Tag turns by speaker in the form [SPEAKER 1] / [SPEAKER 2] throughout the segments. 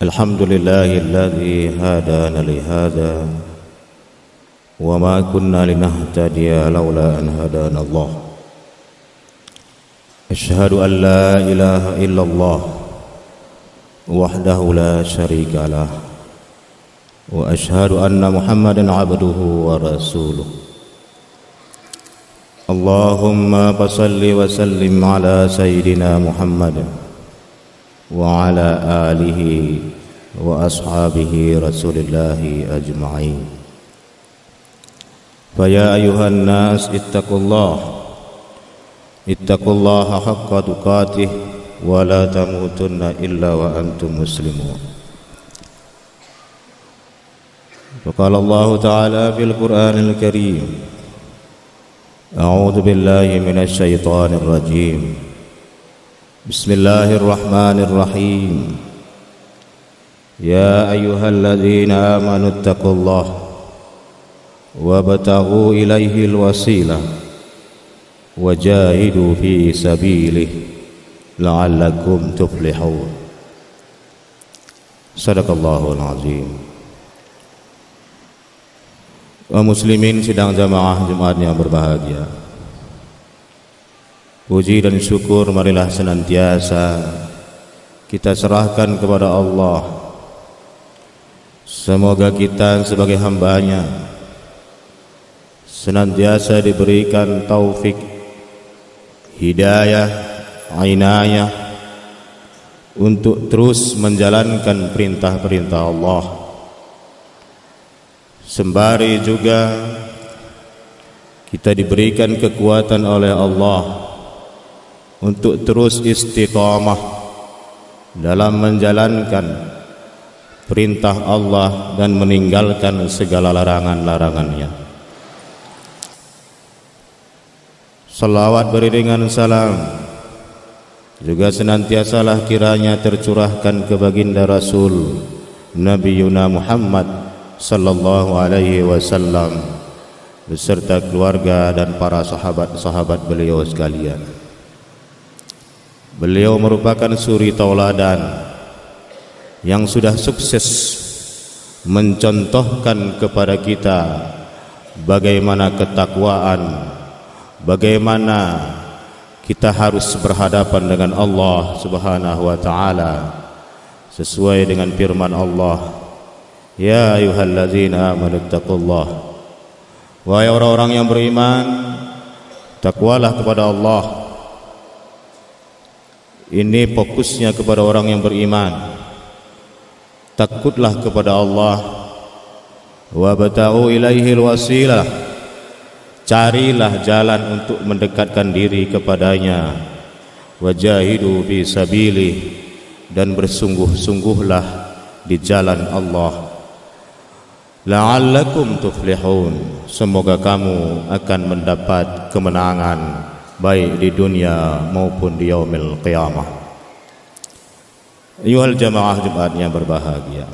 [SPEAKER 1] الحمد لله الذي هدانا لهذا وما كنا لنهتدي لولا أن هدانا الله أشهد أن لا إله إلا الله وحده لا شريك له وأشهد أن محمدا عبده ورسوله اللهم صل وسلم على سيدنا محمد وعلى آله وأصحابه رسول الله أجمعين فيا أيها الناس اتقوا الله حق تقاته ولا تموتن إلا وأنتم مسلمون وقال الله تعالى في القرآن الكريم أعوذ بالله من الشيطان الرجيم بسم الله الرحمن الرحيم يا أيها الذين آمنوا اتقوا الله وابتغوا إليه الوسيلة وجاهدوا في سبيله لعلكم تفلحون صدق الله العظيم. Kaum muslimin sidang jamaah Jumat yang berbahagia, puji dan syukur marilah senantiasa kita serahkan kepada Allah. Semoga kita sebagai hambanya senantiasa diberikan taufik, hidayah, inayah untuk terus menjalankan perintah-perintah Allah, sembari juga kita diberikan kekuatan oleh Allah untuk terus istiqamah dalam menjalankan perintah Allah dan meninggalkan segala larangan-larangannya. Salawat beriringan salam juga senantiasalah kiranya tercurahkan ke baginda Rasul Nabi Yuna Muhammad sallallahu alaihi wasallam beserta keluarga dan para sahabat-sahabat beliau sekalian. Beliau merupakan suri tauladan yang sudah sukses mencontohkan kepada kita bagaimana ketakwaan, bagaimana kita harus berhadapan dengan Allah Subhanahu wa taala sesuai dengan firman Allah, ya ayyuhalladzina amanu taqullah. Wahai orang-orang yang beriman, takwalah kepada Allah. Ini fokusnya kepada orang yang beriman. Takutlah kepada Allah. Wabtaghu ilaihil wasilah. Carilah jalan untuk mendekatkan diri kepadanya. Wajahidu fi sabilih, dan bersungguh-sungguhlah di jalan Allah. La'allakum tuflihun, semoga kamu akan mendapat kemenangan baik di dunia maupun di yaumil qiyamah. Ayuhal jamaah Jumat yang berbahagia,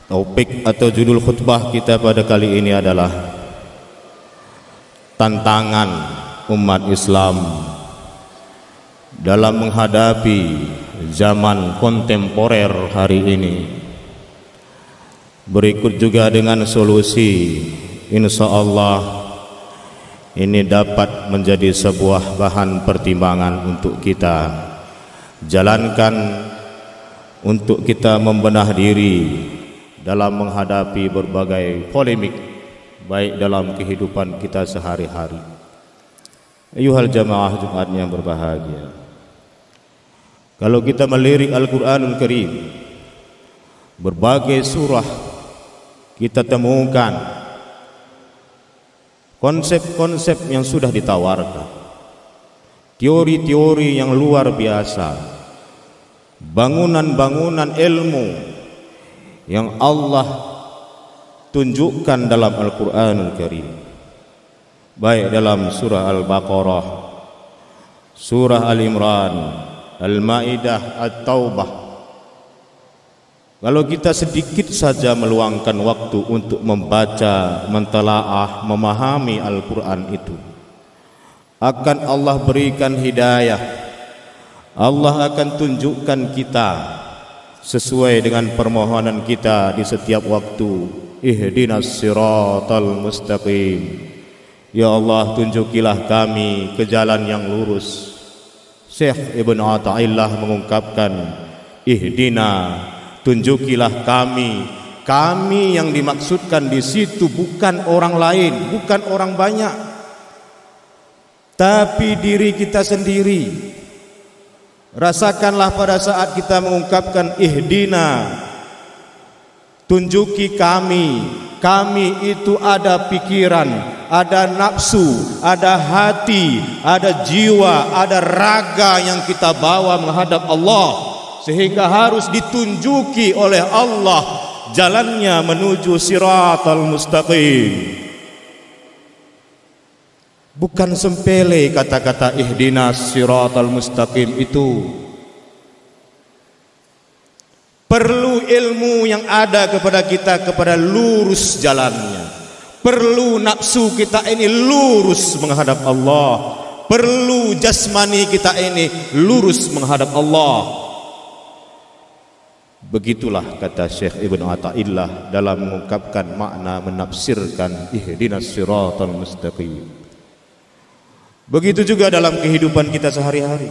[SPEAKER 1] topik atau judul khutbah kita pada kali ini adalah tantangan umat Islam dalam menghadapi zaman kontemporer hari ini. Berikut juga dengan solusi, insya Allah ini dapat menjadi sebuah bahan pertimbangan untuk kita jalankan, untuk kita membenah diri dalam menghadapi berbagai polemik baik dalam kehidupan kita sehari-hari. Ayuhal jamaah Jumat yang berbahagia, kalau kita melirik Al-Quranul Karim, berbagai surah kita temukan konsep-konsep yang sudah ditawarkan, teori-teori yang luar biasa, bangunan-bangunan ilmu yang Allah tunjukkan dalam Al-Quranul Karim, baik dalam surah Al-Baqarah, surah Al-Imran, Al-Maidah, At-Taubah. Kalau kita sedikit saja meluangkan waktu untuk membaca, mentelaah, memahami Al-Quran itu, akan Allah berikan hidayah. Allah akan tunjukkan kita sesuai dengan permohonan kita di setiap waktu. Ihdinas siratal mustaqim. Ya Allah, tunjukilah kami ke jalan yang lurus. Syekh Ibn Ata'illah mengungkapkan, ihdina, tunjukilah kami. Kami yang dimaksudkan di situ bukan orang lain, bukan orang banyak, tapi diri kita sendiri. Rasakanlah pada saat kita mengungkapkan ihdina, tunjuki kami. Kami itu ada pikiran, ada nafsu, ada hati, ada jiwa, ada raga yang kita bawa menghadap Allah, sehingga harus ditunjuki oleh Allah jalannya menuju siratal mustaqim. Bukan sepele kata-kata ihdinas siratal mustaqim itu. Perlu ilmu yang ada kepada kita, kepada lurus jalannya. Perlu nafsu kita ini lurus menghadap Allah. Perlu jasmani kita ini lurus menghadap Allah. Begitulah kata Syekh Ibn Ata'illah dalam mengungkapkan makna menafsirkan ihdinas siratal mustaqim. Begitu juga dalam kehidupan kita sehari-hari.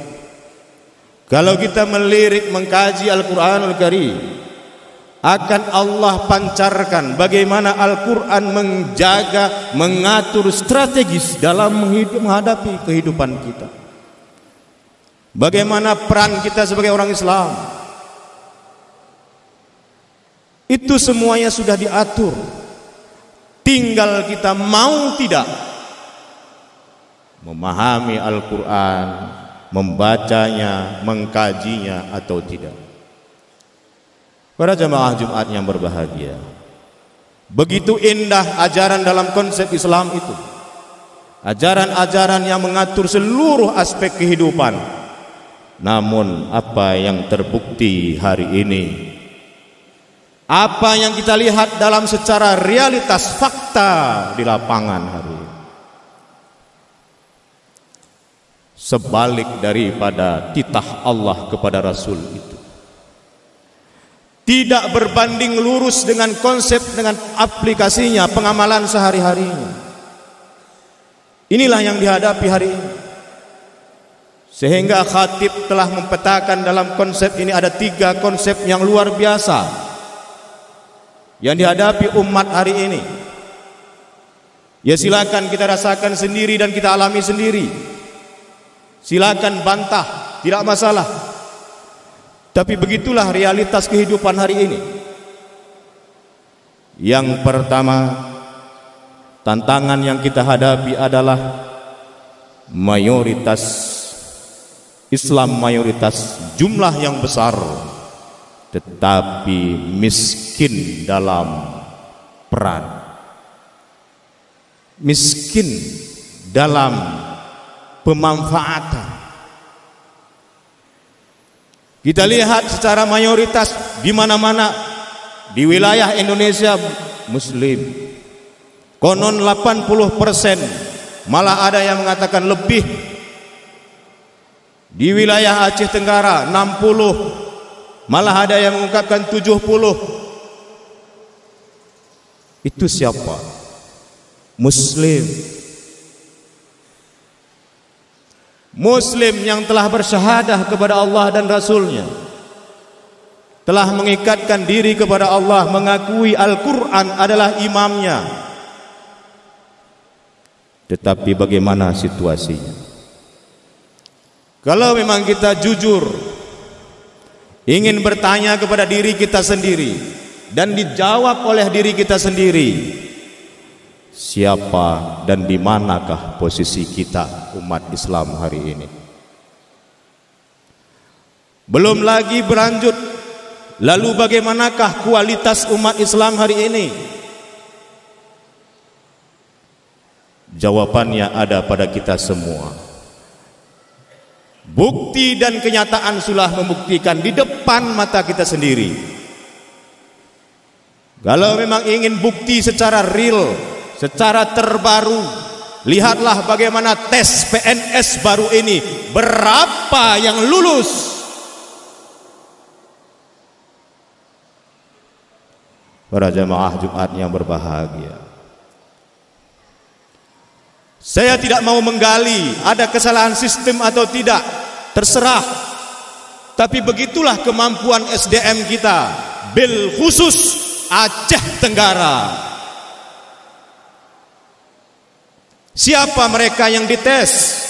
[SPEAKER 1] Kalau kita melirik mengkaji Al-Quranul Karim, akan Allah pancarkan bagaimana Al-Quran menjaga, mengatur strategis dalam menghadapi kehidupan kita. Bagaimana peran kita sebagai orang Islam. Itu semuanya sudah diatur. Tinggal kita mau tidak memahami Al-Quran, membacanya, mengkajinya atau tidak. Para jamaah Jumat yang berbahagia, begitu indah ajaran dalam konsep Islam itu. Ajaran-ajaran yang mengatur seluruh aspek kehidupan. Namun apa yang terbukti hari ini, apa yang kita lihat dalam secara realitas fakta di lapangan hari ini, sebalik daripada titah Allah kepada Rasul itu, tidak berbanding lurus dengan konsep, dengan aplikasinya, pengamalan sehari-harinya. Inilah yang dihadapi hari ini. Sehingga khatib telah mempetakan dalam konsep ini ada 3 konsep yang luar biasa yang dihadapi umat hari ini. Ya silakan kita rasakan sendiri dan kita alami sendiri. Silakan bantah, tidak masalah. Tapi begitulah realitas kehidupan hari ini. Yang pertama, tantangan yang kita hadapi adalah mayoritas Islam, mayoritas jumlah yang besar, tetapi miskin dalam peran, miskin dalam pemanfaatan. Kita lihat secara mayoritas di mana-mana di wilayah Indonesia Muslim. Konon 80%, malah ada yang mengatakan lebih. Di wilayah Aceh Tenggara 60, malah ada yang mengungkapkan 70. Itu siapa? Muslim. Muslim yang telah bersyahadah kepada Allah dan Rasulnya, telah mengikatkan diri kepada Allah, mengakui Al-Quran adalah imamnya. Tetapi bagaimana situasinya? Kalau memang kita jujur, ingin bertanya kepada diri kita sendiri dan dijawab oleh diri kita sendiri, siapa dan di manakah posisi kita umat Islam hari ini? Belum lagi berlanjut, lalu bagaimanakah kualitas umat Islam hari ini? Jawabannya ada pada kita semua. Bukti dan kenyataan sudah membuktikan di depan mata kita sendiri. Kalau memang ingin bukti secara real, secara terbaru, lihatlah bagaimana tes PNS baru ini. Berapa yang lulus? para jamaah Jumat yang berbahagia. Saya tidak mau menggali ada kesalahan sistem atau tidak, terserah. Tapi begitulah kemampuan SDM kita, bil khusus Aceh Tenggara. Siapa mereka yang dites?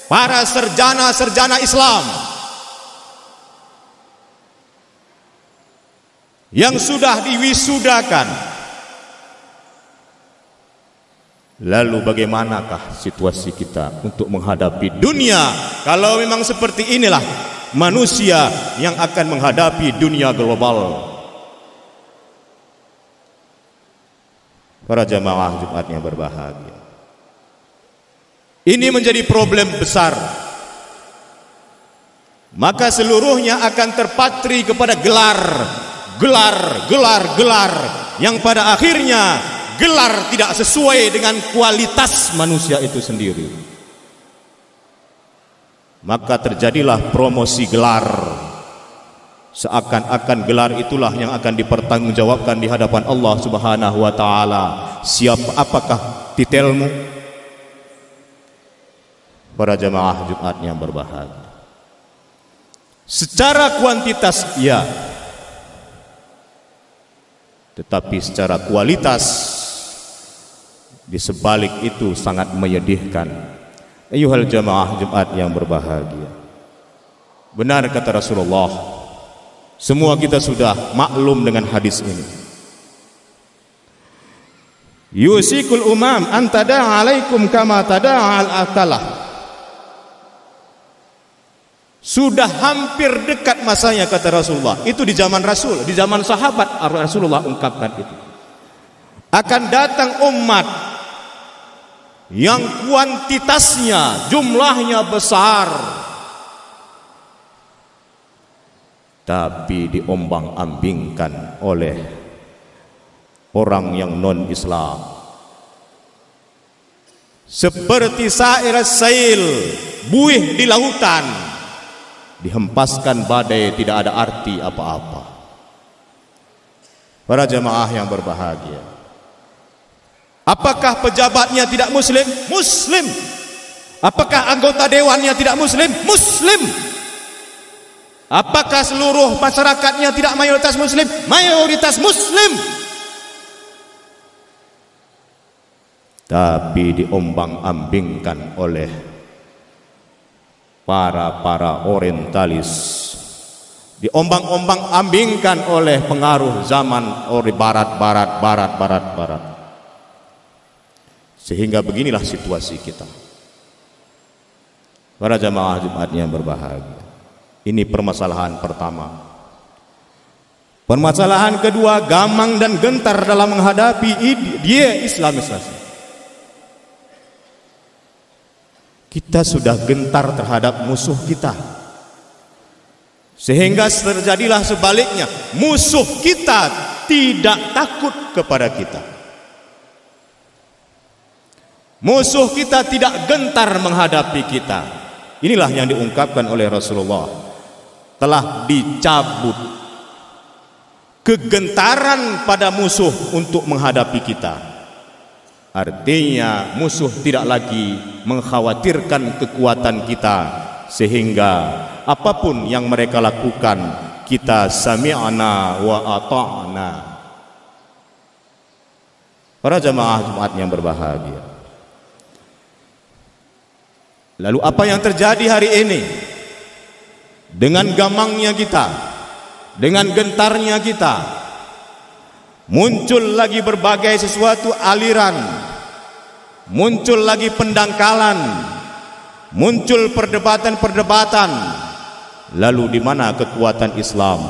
[SPEAKER 1] Para sarjana-sarjana Islam yang sudah diwisudakan. Lalu bagaimanakah situasi kita untuk menghadapi dunia? Kalau memang seperti inilah manusia yang akan menghadapi dunia global. Para jamaah Jumat yang berbahagia, ini menjadi problem besar. Maka seluruhnya akan terpatri kepada gelar yang pada akhirnya gelar tidak sesuai dengan kualitas manusia itu sendiri. Maka terjadilah promosi gelar, seakan-akan gelar itulah yang akan dipertanggungjawabkan di hadapan Allah Subhanahu wa taala. Apakah titelmu? Para jamaah Jumat yang berbahagia, secara kuantitas ya, tetapi secara kualitas di sebalik itu sangat menyedihkan. Ayuhal jamaah Jumat yang berbahagia, benar kata Rasulullah, semua kita sudah maklum dengan hadis ini. Yusikul umam antada alaikum kama tada al-akalah. Sudah hampir dekat masanya kata Rasulullah. Itu di zaman Rasul, di zaman sahabat Rasulullah ungkapkan itu. Akan datang umat yang kuantitasnya, jumlahnya besar, tapi diombang-ambingkan oleh orang yang non-Islam. Seperti sair sail, buih di lautan, dihempaskan badai, tidak ada arti apa-apa. Para jamaah yang berbahagia, apakah pejabatnya tidak muslim? Muslim. Apakah anggota dewannya tidak muslim? Muslim. Apakah seluruh masyarakatnya tidak mayoritas muslim? Mayoritas muslim. Tapi diombang-ambingkan oleh para orientalis, diombang-ambingkan oleh pengaruh zaman barat. Sehingga beginilah situasi kita. Para jamaah Jumat yang berbahagia, ini permasalahan pertama. Permasalahan kedua, gamang dan gentar dalam menghadapi Islamisasi. Kita sudah gentar terhadap musuh kita, sehingga terjadilah sebaliknya, musuh kita tidak takut kepada kita. Musuh kita tidak gentar menghadapi kita. Inilah yang diungkapkan oleh Rasulullah. Telah dicabut kegentaran pada musuh untuk menghadapi kita. Artinya musuh tidak lagi mengkhawatirkan kekuatan kita, sehingga apapun yang mereka lakukan kita sami'na wa ata'na. Para jamaah Jumat yang berbahagia, lalu apa yang terjadi hari ini? Dengan gamangnya kita, dengan gentarnya kita, muncul lagi berbagai sesuatu aliran, muncul lagi pendangkalan, muncul perdebatan-perdebatan. Lalu di mana kekuatan Islam?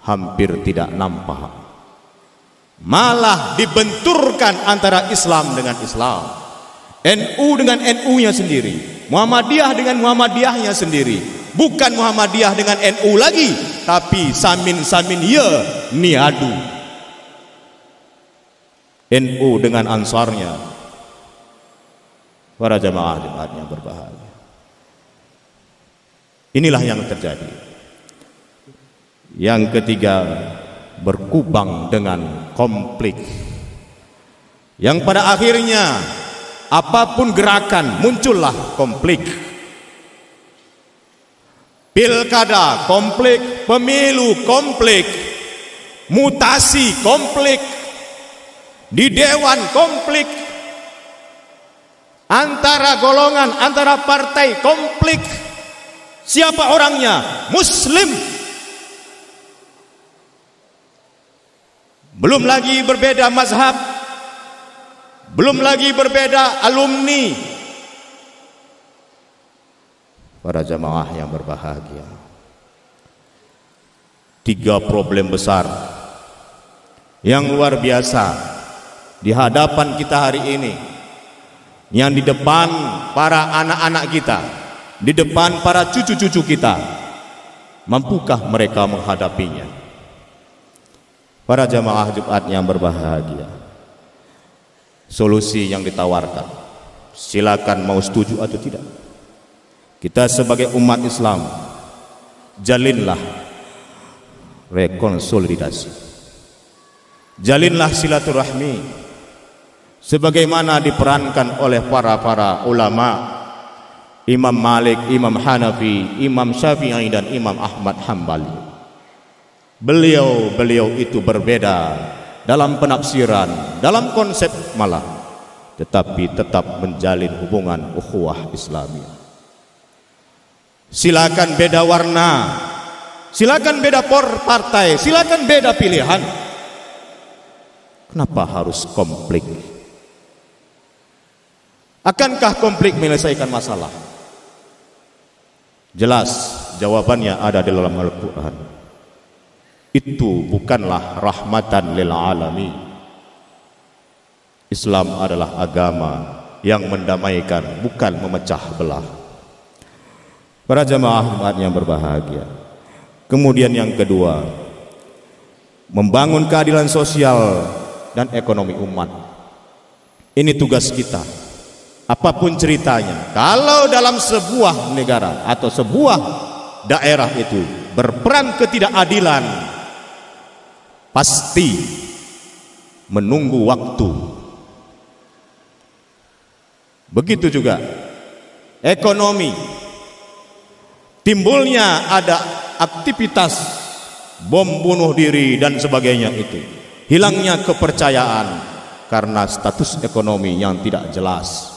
[SPEAKER 1] Hampir tidak nampak. Malah dibenturkan antara Islam dengan Islam, NU dengan NU-nya sendiri, Muhammadiyah dengan Muhammadiyahnya sendiri. Bukan Muhammadiyah dengan NU lagi, tapi samin ya niadu. NU dengan ansarnya. Para jamaah Jumat yang berbahagia, inilah yang terjadi. Yang ketiga, berkubang dengan konflik, yang pada akhirnya apapun gerakan muncullah konflik. Pilkada konflik, pemilu konflik, mutasi konflik, di dewan konflik, antara golongan, antara partai konflik. Siapa orangnya? Muslim. Belum lagi berbeda mazhab, belum lagi berbeda alumni. Para jamaah yang berbahagia, 3 problem besar yang luar biasa di hadapan kita hari ini, yang di depan para anak-anak kita, di depan para cucu-cucu kita. Mampukah mereka menghadapinya? Para jamaah Jumat yang berbahagia, solusi yang ditawarkan, silakan mau setuju atau tidak. Kita sebagai umat Islam, jalinlah rekonsolidasi, jalinlah silaturahmi sebagaimana diperankan oleh para ulama, Imam Malik, Imam Hanafi, Imam Syafi'i dan Imam Ahmad Hambali. Beliau itu berbeda dalam penafsiran, dalam konsep malah, tetapi tetap menjalin hubungan ukhuwah Islamiyah. Silakan beda warna, silakan beda partai, silakan beda pilihan. Kenapa harus konflik? Akankah konflik menyelesaikan masalah? Jelas jawabannya ada di dalam Al-Quran. Itu bukanlah rahmatan lil alamin. Islam adalah agama yang mendamaikan, bukan memecah belah. Para jamaah Jumat yang berbahagia, kemudian yang kedua, membangun keadilan sosial dan ekonomi umat. Ini tugas kita. Apapun ceritanya, kalau dalam sebuah negara atau sebuah daerah itu berperan ketidakadilan, pasti menunggu waktu. Begitu juga ekonomi, timbulnya ada aktivitas bom bunuh diri dan sebagainya, itu hilangnya kepercayaan karena status ekonomi yang tidak jelas.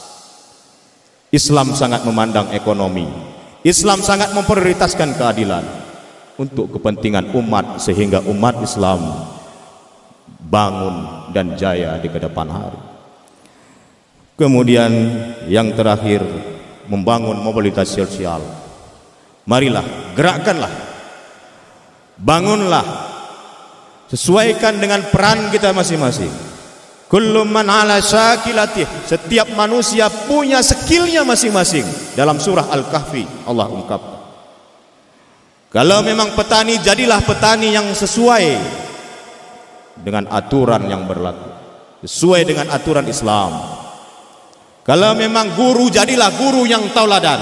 [SPEAKER 1] Islam sangat memandang ekonomi, Islam sangat memprioritaskan keadilan untuk kepentingan umat, sehingga umat Islam bangun dan jaya di kedepan hari. Kemudian yang terakhir, membangun mobilitas sosial. Marilah, gerakkanlah, bangunlah, sesuaikan dengan peran kita masing-masing. Kullu man ala syakilatih, setiap manusia punya skillnya masing-masing. Dalam surah Al-Kahfi Allah ungkapkan, kalau memang petani, jadilah petani yang sesuai dengan aturan yang berlaku, sesuai dengan aturan Islam. Kalau memang guru, jadilah guru yang tauladan.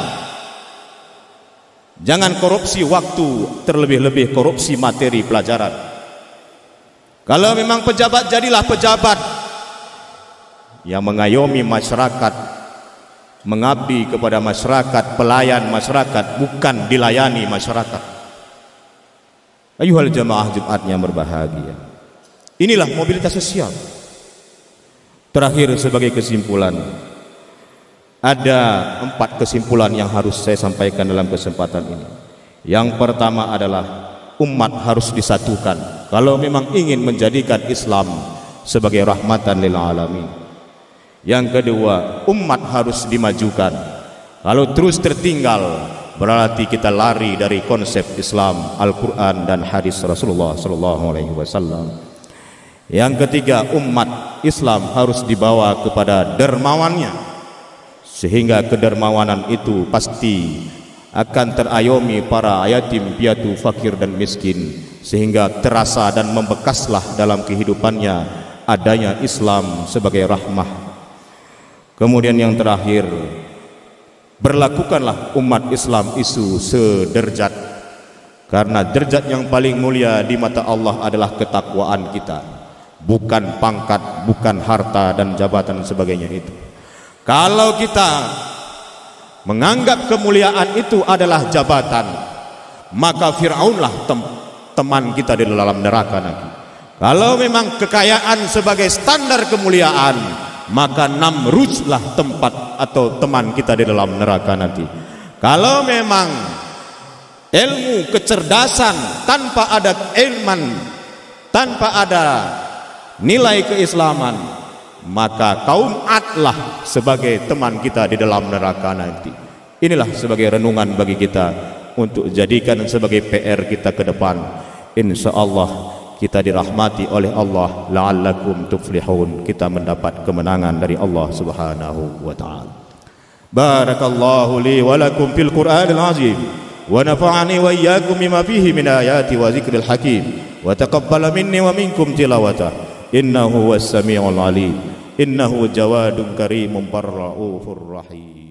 [SPEAKER 1] Jangan korupsi waktu, terlebih-lebih korupsi materi pelajaran. Kalau memang pejabat, jadilah pejabat yang mengayomi masyarakat, mengabdi kepada masyarakat, pelayan masyarakat, bukan dilayani masyarakat. Ayuhal jamaah Jumat yang berbahagia, inilah mobilitas sosial. Terakhir, sebagai kesimpulan, ada 4 kesimpulan yang harus saya sampaikan dalam kesempatan ini. Yang pertama adalah umat harus disatukan kalau memang ingin menjadikan Islam sebagai rahmatan lil alamin. Yang kedua, umat harus dimajukan. Kalau terus tertinggal, berarti kita lari dari konsep Islam, Al-Quran dan hadis Rasulullah SAW. Yang ketiga, umat Islam harus dibawa kepada dermawannya, sehingga kedermawanan itu pasti akan terayomi para yatim piatu, fakir dan miskin, sehingga terasa dan membekaslah dalam kehidupannya adanya Islam sebagai rahmah. Kemudian yang terakhir, berlakukanlah umat Islam itu sederajat, Karena derajat yang paling mulia di mata Allah adalah ketakwaan kita, bukan pangkat, bukan harta dan jabatan sebagainya itu. Kalau kita menganggap kemuliaan itu adalah jabatan, maka Fir'aunlah teman kita di dalam neraka nanti. Kalau memang kekayaan sebagai standar kemuliaan, maka Namrudlah tempat atau teman kita di dalam neraka nanti. Kalau memang ilmu kecerdasan tanpa ada ilman, tanpa ada nilai keislaman, maka kaum Adlah sebagai teman kita di dalam neraka nanti. Inilah sebagai renungan bagi kita untuk jadikan sebagai PR kita ke depan. Insyaallah kita dirahmati oleh Allah, la'allakum tuflihun, kita mendapat kemenangan dari Allah Subhanahu wa taala. Barakallahu li wa lakum fil Qur'anil azim wa nafa'ani wa iyyakum bima fihi min ayati wa zikril hakim wa taqabbala minni wa minkum tilawata innahu was samiul alim innahu jawadun karimun barraufur rahim.